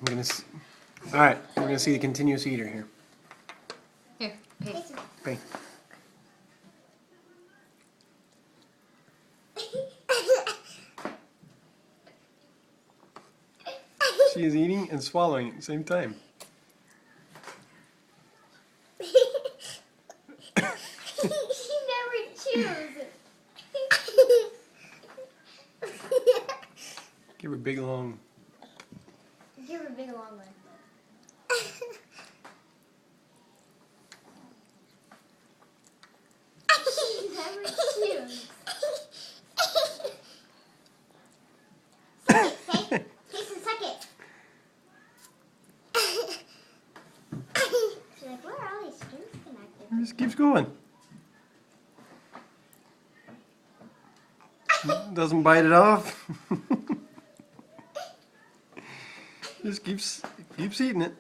All right, we're gonna see the continuous eater here. Here, pay. Pay. She is eating and swallowing at the same time. She never chews. Give her a big long. Give her a big long one. She never chews. Suck it, okay? Jason, suck it. She's like, where are all these strings connected? It just keeps going. Doesn't bite it off. Just keeps eating it.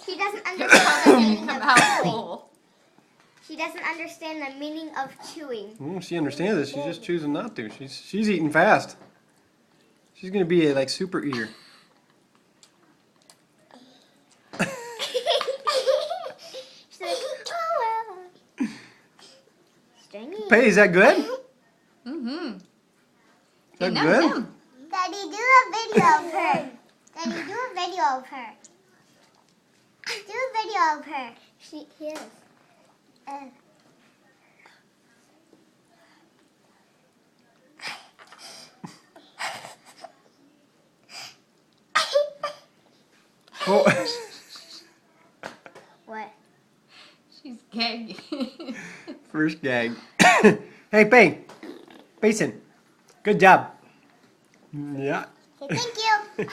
She doesn't understand the meaning Come of out chewing. whole. She doesn't understand the meaning of chewing. She understands it. She's just choosing not to. She's eating fast. She's gonna be a like super eater. She's like, oh well. Stringy. Pay, is that good? Mm-hmm. Is that good? Daddy, do a video of her. Daddy, do a video of her. Do a video of her. She is. Oh. What? She's gagging. First gag. Hey, Pay. Payson. Good job. Yeah. Okay, thank you.